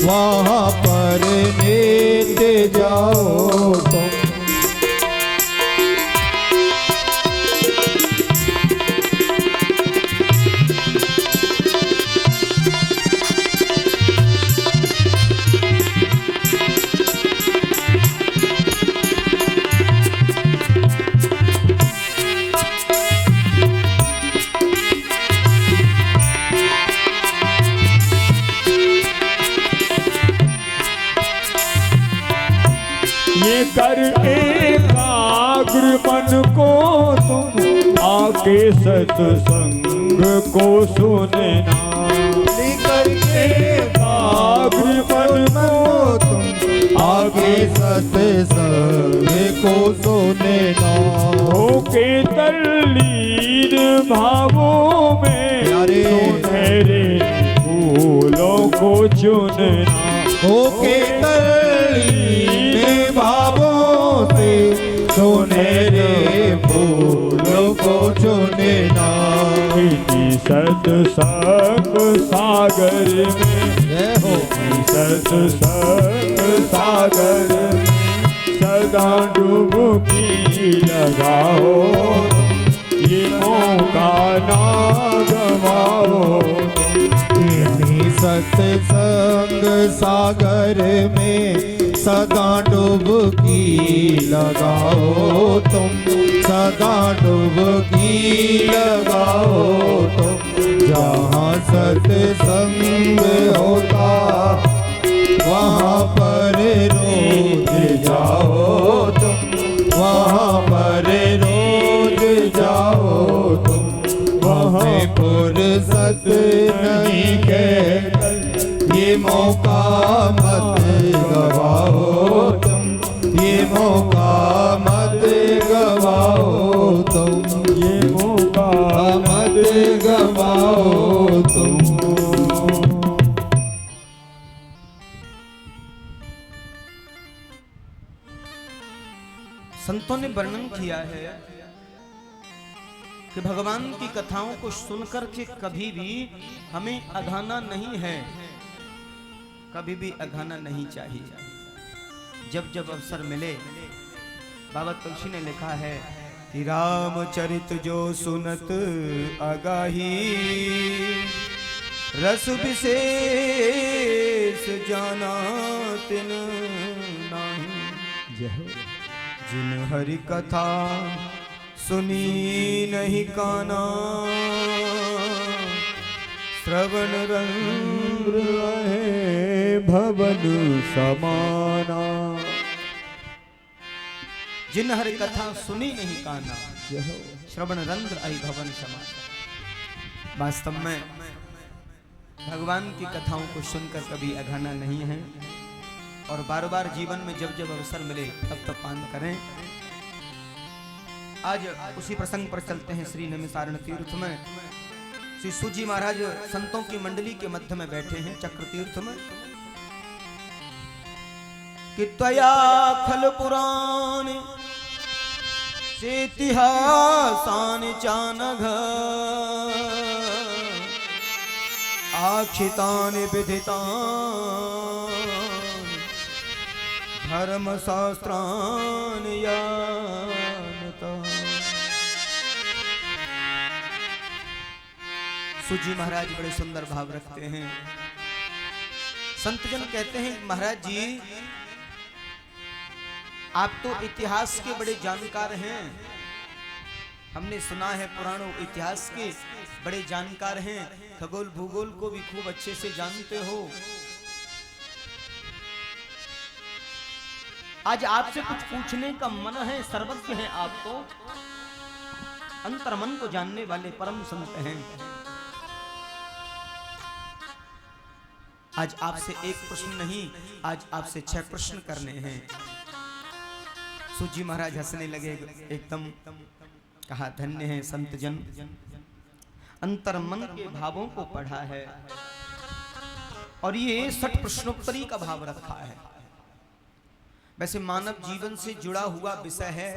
वहाँ पर नित जाओ तुम। ये कर एकाग्र मन को तुम आके सत्संग को सुनना। लेकर एकाग्र मन को तुम आगे सत्संग को सुनना। होके तल्लीन भावों में प्यारे सुनहरे फूलों को चुनना। होके तल्लीन भावों से सुनहरे फूलों को चुनना। इसी सत्संग सागर में, जय हो। सत्संग सागर में सदा डुबकी लगाओ, ये मौका ना गवाओ। इन्हीं सत्संग सागर में सदा डुबकी लगाओ तुम, सदा डुबकी लगाओ तुम। जहाँ सत्संग होता वहाँ पर रोज जाओ तुम, वहाँ पर रोज जाओ तुम। वहाँ फुर्सत नहीं कहकर ये मौका मत गवाओ तुम, ये मौका मत गवाओ तुम, ये मौका मत गवाओ तुम। संतों ने वर्णन किया है कि भगवान की कथाओं को सुनकर के कभी भी हमें अघाना नहीं है, कभी भी अघाना नहीं चाहिए। जब जब अवसर मिले, बाबा तुलसी ने लिखा है कि रामचरित जो सुनत अगाही, रस विशेष जाना तिन नाही। जिन हरि कथा सुनी नहीं काना, श्रवण रंग है भवन समाना। जिन हरि कथा सुनी नहीं काना, श्रवण रंध्र आई भवन समाना। वास्तव में भगवान की कथाओं को सुनकर कभी अघाना नहीं है, और बार बार जीवन में जब जब अवसर मिले तब तब पान करें। आज उसी प्रसंग पर चलते हैं। श्री नैमिषारण्य तीर्थ में श्री सूजी महाराज संतों की मंडली के मध्य में बैठे हैं चक्र तीर्थ में। कि त्वया खल पुराण से इतिहासान चानघ, आखितान विदितान धर्म शास्त्रान यानता। सूजी महाराज बड़े सुंदर भाव रखते हैं। संतजन कहते हैं महाराज जी, आप तो इतिहास के बड़े जानकार हैं, हमने सुना है पुराणों इतिहास के बड़े जानकार हैं, खगोल भूगोल को भी खूब अच्छे से जानते हो। आज आपसे कुछ पूछने का मन है, सर्वज्ञ हैं आप तो, अंतर्मन को जानने वाले परम संत हैं। आज आपसे एक प्रश्न नहीं, आज आपसे 6 प्रश्न करने हैं। सूजी महाराज हंसने लगे एकदम, कहा धन्य है संत जन, अंतर्मन के भावों को पढ़ा है और ये 60 प्रश्नोत्तरी का भाव रखा है। वैसे मानव जीवन से जुड़ा हुआ विषय है,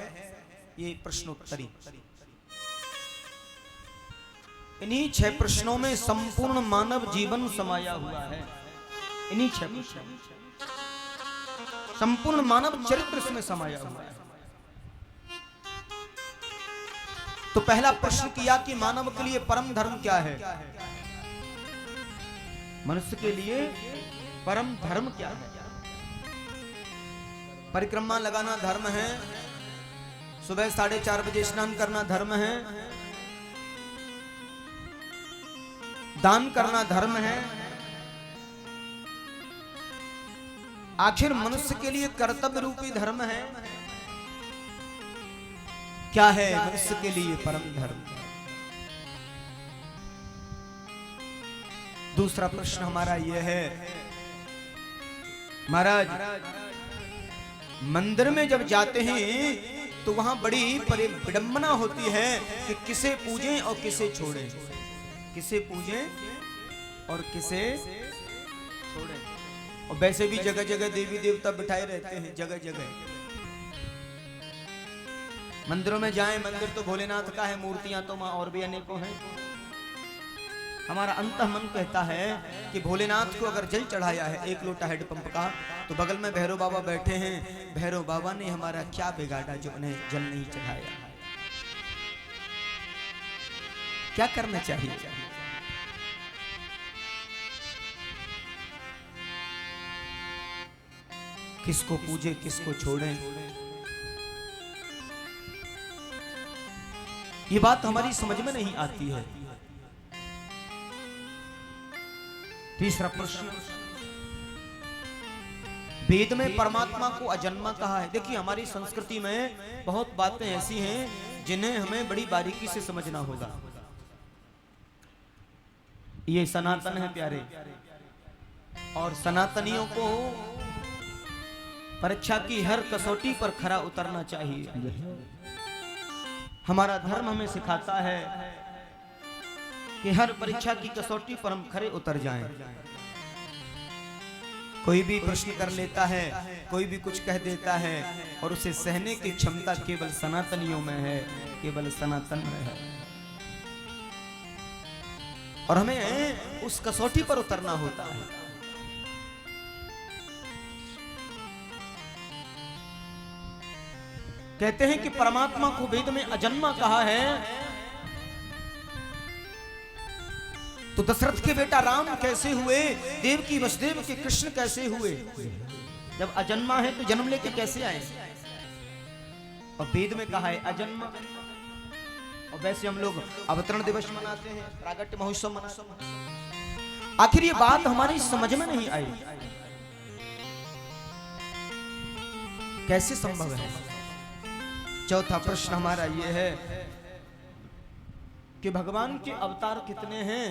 ये प्रश्नोत्तरी। इन्हीं 6 प्रश्नों में संपूर्ण मानव जीवन समाया हुआ है। इन्हीं 6 प्रश्नों में संपूर्ण मानव चरित्र इसमें समाया हुआ है। तो पहला प्रश्न किया कि मानव के लिए परम धर्म क्या है। मनुष्य के लिए परम धर्म क्या है। परिक्रमा लगाना धर्म है, सुबह 4:30 बजे स्नान करना धर्म है, दान करना धर्म है। आखिर मनुष्य के लिए कर्तव्य रूपी धर्म है क्या है मनुष्य के लिए परम धर्म। दूसरा प्रश्न हमारा यह है, महाराज मंदिर में जब जाते हैं तो वहां बड़ी विडंबना होती है कि किसे पूजें और किसे छोड़ें, किसे पूजें और किसे छोड़ें। और वैसे भी जगह जगह देवी देवता बिठाए रहते हैं, जगह जगह मंदिरों में जाएं, मंदिर तो भोलेनाथ का है, मूर्तियां तो मां और भी अनेकों हैं। हमारा अंतःमन कहता है कि भोलेनाथ को अगर जल चढ़ाया है 1 लोटा हैंडपंप का, तो बगल में भैरव बाबा बैठे हैं, भैरव बाबा ने हमारा क्या बिगाड़ा जो उन्हें जल नहीं चढ़ाया। क्या करना चाहिए। किसको पूजे किसको छोड़ें, ये बात हमारी समझ में नहीं आती है। तीसरा प्रश्न, वेद में परमात्मा को अजन्मा कहा है। देखिए हमारी संस्कृति में बहुत बातें ऐसी हैं जिन्हें हमें बड़ी बारीकी से समझना होगा। ये सनातन है प्यारे, और सनातनियों को परीक्षा की हर कसौटी पर खरा उतरना चाहिए। हमारा धर्म हमें सिखाता है कि हर परीक्षा की कसौटी पर हम खरे उतर जाएं। कोई भी प्रश्न कर लेता है, कोई भी कुछ कह देता है, और उसे सहने की क्षमता केवल सनातनियों में है, केवल सनातन में है। और हमें उस कसौटी पर उतरना होता है। कहते हैं कि परमात्मा को वेद में अजन्मा कहा है, तो दशरथ के बेटा राम कैसे हुए, देवकी वसुदेव के कृष्ण कैसे हुए। जब अजन्मा है तो जन्म लेके कैसे आए। और वेद में कहा है अजन्मा। और वैसे हम लोग अवतरण दिवस मनाते हैं, प्रागट्य महोत्सव मनाते हैं। आखिर ये बात हमारी समझ में नहीं आई, कैसे संभव है। चौथा प्रश्न हमारा यह है कि भगवान के अवतार कितने हैं।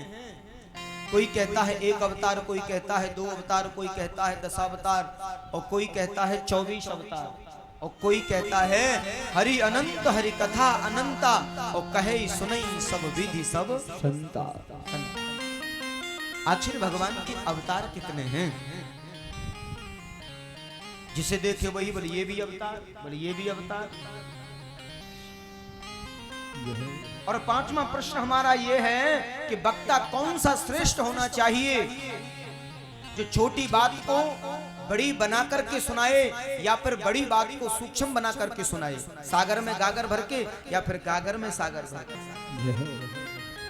कोई कहता है 1 अवतार, कोई कहता है 2 अवतार, कोई कहता है 10 अवतार, और कोई कहता है 24 अवतार, और कोई कहता है हरि अनंत हरि कथा अनंता, और कहे सुनई सब विधि सब संता। आखिर भगवान के अवतार कितने हैं। जिसे देखे वही बोले ये भी अवतार, बोले ये भी अवतार। और 5वां प्रश्न हमारा यह है कि वक्ता कौन सा श्रेष्ठ होना चाहिए, जो छोटी बात को बड़ी बना करके सुनाए, या फिर बड़ी बात को सूक्ष्म बना करके सुनाए। सागर में गागर भर के, या फिर गागर में सागर भर के।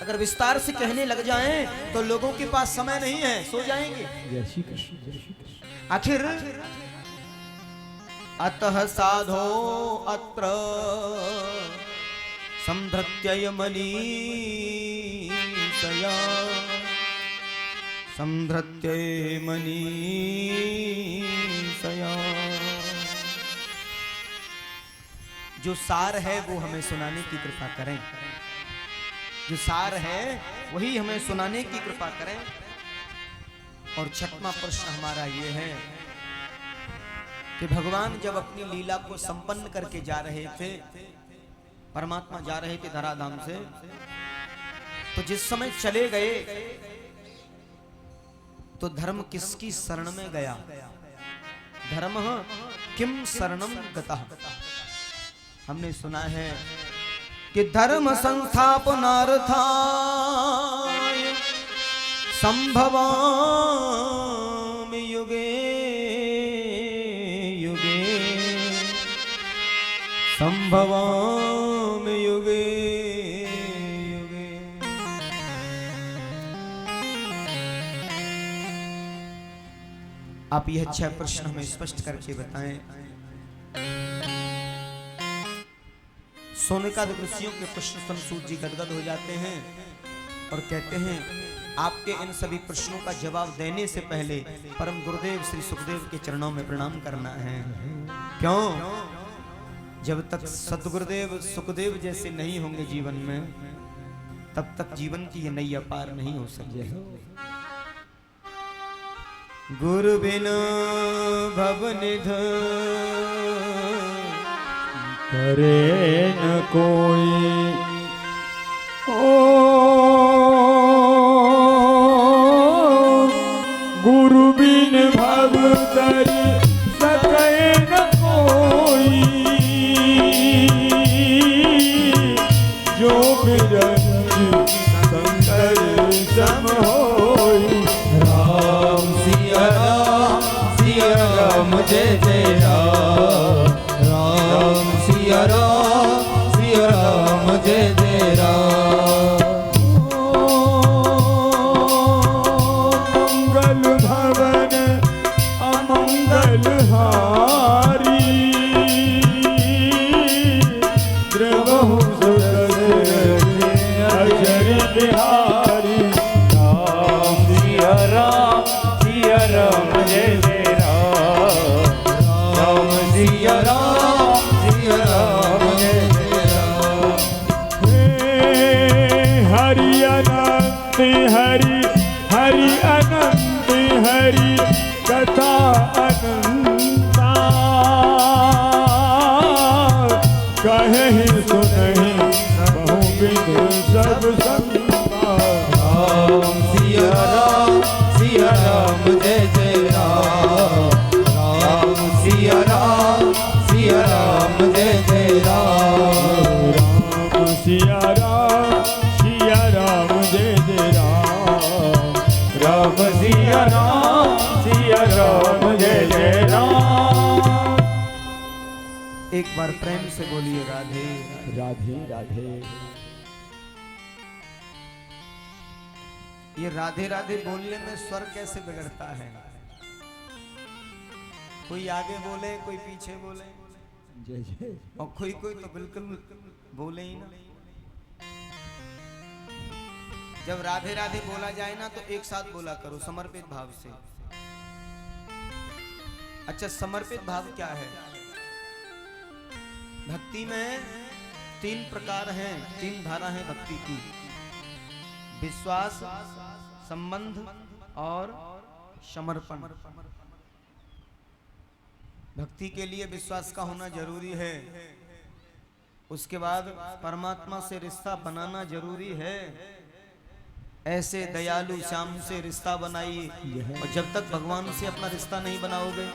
अगर विस्तार से कहने लग जाएं तो लोगों के पास समय नहीं है, सो जाएंगे। आखिर अतः साधो अत्र संधृत्य मनीषया, संधृत्य मनीषया। जो सार है वो हमें सुनाने की कृपा करें, जो सार है वही हमें सुनाने की कृपा करें। और 6वां प्रश्न हमारा ये है कि भगवान जब अपनी लीला को संपन्न करके जा रहे थे, परमात्मा जा रहे थे धराधाम से, तो जिस समय चले गए तो धर्म किसकी शरण में गया। धर्म किम शरणम गतः। हमने सुना है कि धर्म संस्थापनार्थाय संभवामि युगे युगे संभवामि युगे युगे। आप यह 6 प्रश्न हमें स्पष्ट करके बताएं। सोनिका ऋषियों के प्रश्न सुन सूत जी गदगद हो जाते हैं और कहते हैं आपके इन सभी प्रश्नों का जवाब देने से पहले परम गुरुदेव श्री सुखदेव के चरणों में प्रणाम करना है। क्यों? जब तक सदगुरुदेव सुखदेव जैसे नहीं होंगे जीवन में, तब तक जीवन की ये नैया पार नहीं हो सकती। गुरु बिना भवनिध करे न कोई, ओ गुरु बिन भव तरि सके न कोई, जो बिरंज शंकर सम होई। राम सिया राम जय जय राम, राम सिया राम जय जय राम। मंगल भवन अमंगल हारी, द्रवहु अजर बिहारी। राम सिया राम जय जय राम, राम सिया राम जय जय राम। हरि अनंत हरि, हरि अनंत हरि, कथा अनंता कहे सुनहि बहुविध सब संता। राम सिया राम जय जय राम, राम सिया राम जय जय राम। राम सिया राम जय जय राम, राम सिया राम जय जय राम। एक बार प्रेम से बोलिए राधे राधे राधे। ये राधे राधे बोलने में स्वर कैसे बिगड़ता है? कोई आगे बोले, कोई पीछे बोले, जय जय। और कोई कोई तो बिल्कुल बोले ही ना। जब राधे राधे बोला जाए ना तो एक साथ बोला करो समर्पित भाव से। अच्छा, समर्पित भाव क्या है? भक्ति में 3 प्रकार हैं, 3 धारा हैं भक्ति की: विश्वास, संबंध और समर्पण। भक्ति के लिए विश्वास का होना जरूरी है, उसके बाद परमात्मा से रिश्ता बनाना जरूरी है। ऐसे दयालु श्याम से रिश्ता बनाइए, और जब तक भगवान से अपना रिश्ता नहीं बनाओगे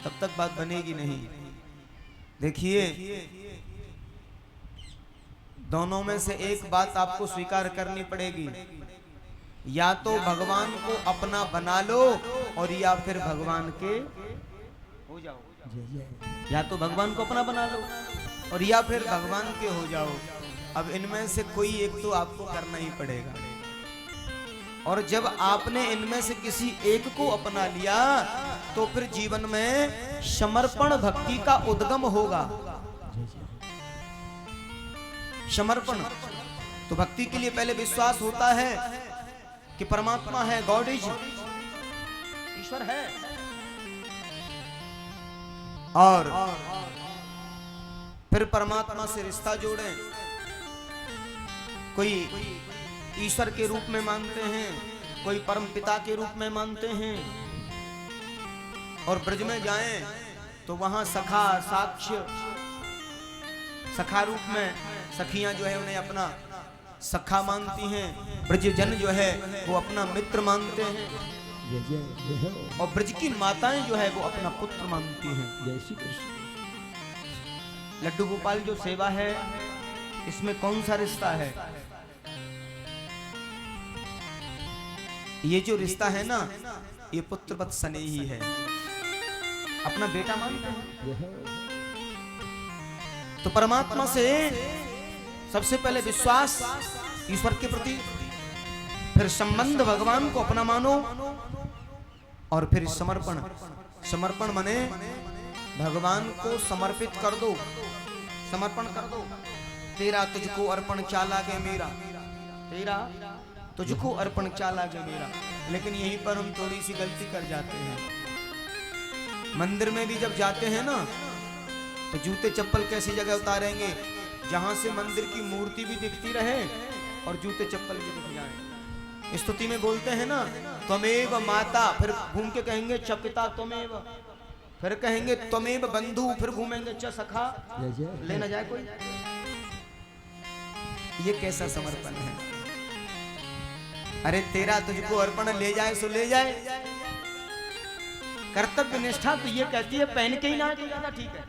तब तक बात बनेगी नहीं। देखिए, दोनों में से एक बात आपको स्वीकार करनी पड़ेगी, या तो भगवान को अपना बना लो और या फिर भगवान के हो जाओ। या तो भगवान को अपना बना लो और या फिर भगवान के हो जाओ। अब इनमें से कोई एक तो आपको करना ही पड़ेगा, और जब आपने इनमें से किसी एक को अपना लिया तो फिर जीवन में समर्पण भक्ति का उद्गम होगा। समर्पण तो भक्ति के लिए पहले विश्वास होता है कि परमात्मा है, गॉड इज, ईश्वर है, और फिर परमात्मा से रिश्ता जोड़ें। कोई ईश्वर के रूप में मानते हैं, कोई परम पिता के रूप में मानते हैं, और ब्रज में जाएं तो वहां सखा साक्ष्य, सखा रूप में सखियां जो है उन्हें अपना सखा मानती हैं, ब्रज जन जो है वो अपना मित्र मानते हैं, और ब्रज की माताएं जो है वो अपना पुत्र मानती हैं। जय श्री कृष्ण। लड्डू गोपाल जो सेवा है इसमें कौन सा रिश्ता है? ये जो रिश्ता है ना, ये पुत्रवत स्नेही है, अपना बेटा मानते हैं। तो परमात्मा से सबसे पहले विश्वास ईश्वर के प्रति, फिर संबंध भगवान को अपना मानो, और फिर समर्पण। समर्पण माने भगवान को समर्पित कर दो, समर्पण कर दो। तेरा तुझको अर्पण चाला गे मेरा, तेरा तुझको अर्पण चाला गे मेरा। लेकिन यहीं पर हम थोड़ी सी गलती कर जाते हैं। मंदिर में भी जब जाते हैं ना, तो जूते चप्पल कैसी जगह उतारेंगे जहां से मंदिर की मूर्ति भी दिखती रहे और जूते चप्पल भी दिख जाए। स्तुति में बोलते हैं ना, त्वमेव माता, फिर घूम के कहेंगे च पिता त्वमेव, फिर कहेंगे त्वमेव बंधु, फिर घूमेंगे च सखा। ले ना जाए कोई। ये कैसा समर्पण है? अरे तेरा तुझको अर्पण ले जाए सो ले जाए। कर्तव्य निष्ठा तो ये कहती है पहन के ही ना तो ज्यादा ठीक है।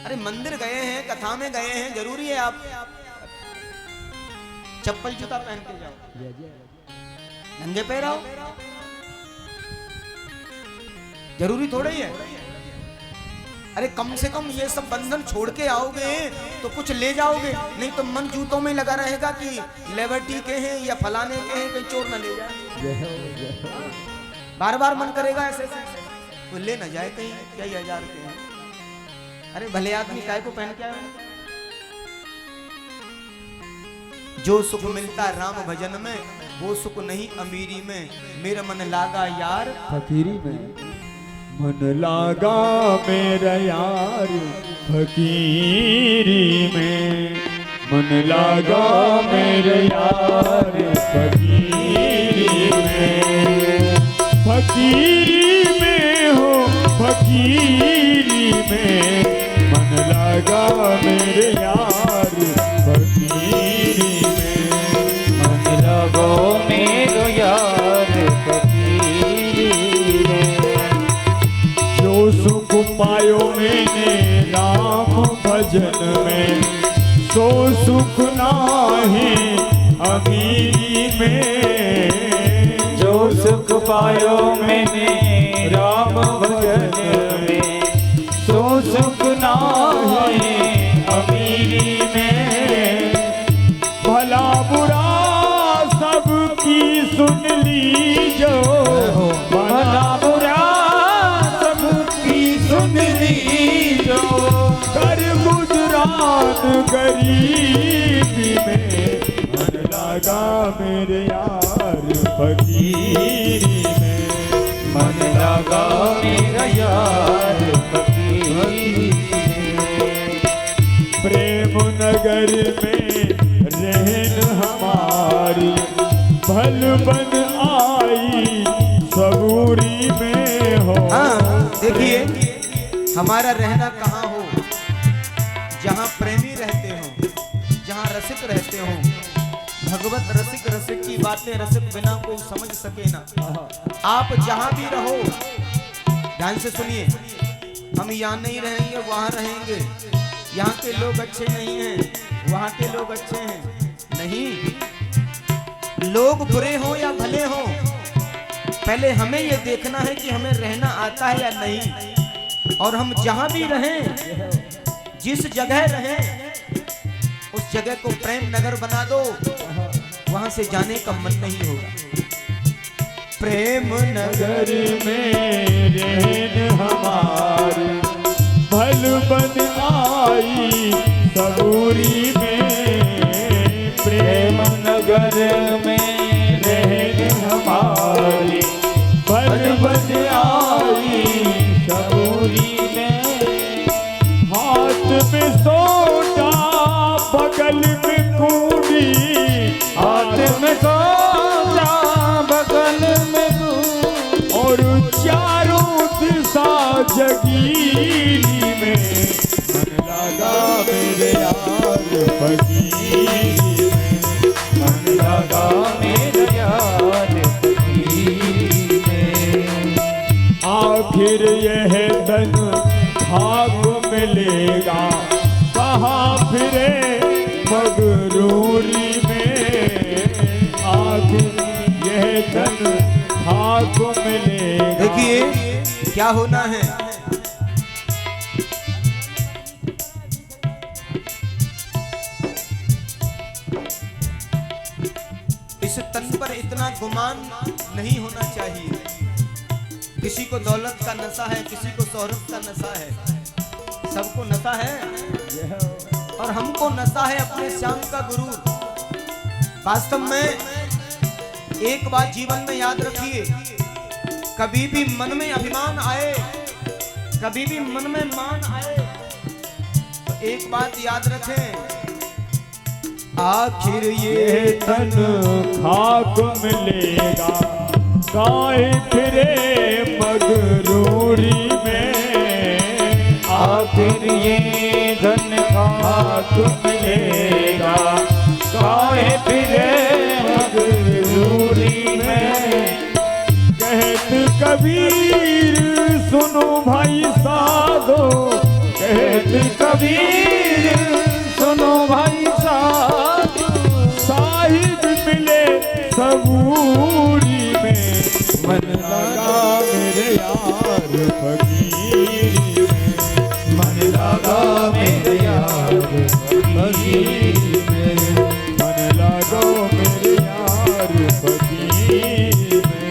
अरे मंदिर गए हैं, कथा में गए हैं, जरूरी है आप चप्पल जूता पहन के जाओ, नंगे पैर आओ? जरूरी थोड़ा ही है। अरे कम से कम ये सब बंधन छोड़ के आओगे तो कुछ ले जाओगे, नहीं तो मन जूतों में लगा रहेगा कि लेबर्टी के हैं या फलाने के हैं, कहीं चोर न ले जाए। बार बार मन करेगा ऐसे, तो ले न जाए कहीं, क्या 1000 के हैं। अरे भले आदमी काय को पहन के आए। जो सुख मिलता राम भजन में, वो सुख नहीं अमीरी में। मेरा मन लागा यार फकीरी में, मन लागा मेरा यार फकीरी में, मन लागा मेरे यार फकीरी में। फकीरी में हो फकीरी में, मन लागा मेरे यार फकीरी में, मन लगो मेरो यार फकीरी में। जो सुख पायो मैंने राम भजन में, सो सुख नाही अमीरी में। जो सुख पायो मैंने राम भजन में, सो सुख नाही अमीरी में। भला बुरा सबकी सुन लीजो, भला बुरा सबकी सुन लीजो। कर गुजरात गरीबी में, मन लगा मेरे यार फकीरी में, मन लगा मेरा यार फकीरी में। प्रेम नगर में रहन हमारी, भल बन आई सबूरी में हो। हाँ, देखिए हमारा रहना कहाँ हो? जहाँ प्रेमी रहते हो, जहाँ रसिक रहते हो। भगवत रसिक रसिक की बातें रसिक बिना कोई समझ सके ना। आप जहाँ भी रहो, ध्यान से सुनिए, हम यहाँ नहीं रहेंगे वहाँ रहेंगे, यहाँ के लोग अच्छे नहीं हैं वहाँ के लोग अच्छे हैं, नहीं। लोग बुरे हों या भले हों, पहले हमें ये देखना है कि हमें रहना आता है या नहीं। और हम जहाँ भी रहें, जिस जगह रहें, उस जगह को प्रेम नगर बना दो, वहां से जाने का मन नहीं होगा। प्रेम नगर में रहन हमारी, भल बन आई सबूरी में। प्रेम नगर में रहन हमारी, भल बन आई सबूरी में। हाथ में सोटा बगल में कूड़ी, हाथ में सोचा बगल में कूड़ी, और चारों दिशा जगीरी में। मन लगा मेरे यार फकीरी में, मन लगा मेरे यार फकीरी में। आखिर यह धन भाग मिलेगा, कहाँ फिरे मगरूरी में, आखिर यह धन खाक मिलेगा। देखिए क्या होना है, इस तन पर इतना गुमान नहीं होना चाहिए। किसी को दौलत का नशा है, किसी को शोहरत का नशा है, सबको नशा है और हमको नशा है अपने श्याम का गुरूर। वास्तव में एक बात जीवन में याद रखिए, कभी भी मन में अभिमान आए, कभी भी मन में मान आए, तो एक बात याद रखें, आखिर ये तन खाक मिलेगा, गाए फिरे मगरूरी में, आखिर ये धन खाक मिलेगा, गाए फिरे मगरूरी में। कहत कबीर सुनो भाई साधो, कहत कबीर सुनो भाई साधु, साहिब मिले सबूरी में, मन लगा मेरे यार फकीरी में, मन लगा मेरे यार फकीरी में, मन लगा मेरे यार फकीरी में,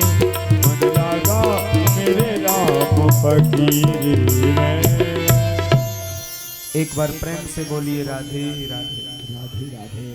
मन लगा मेरे राम फकीरी में। एक बार प्रेम से बोलिए राधे राधे। राधे राधे।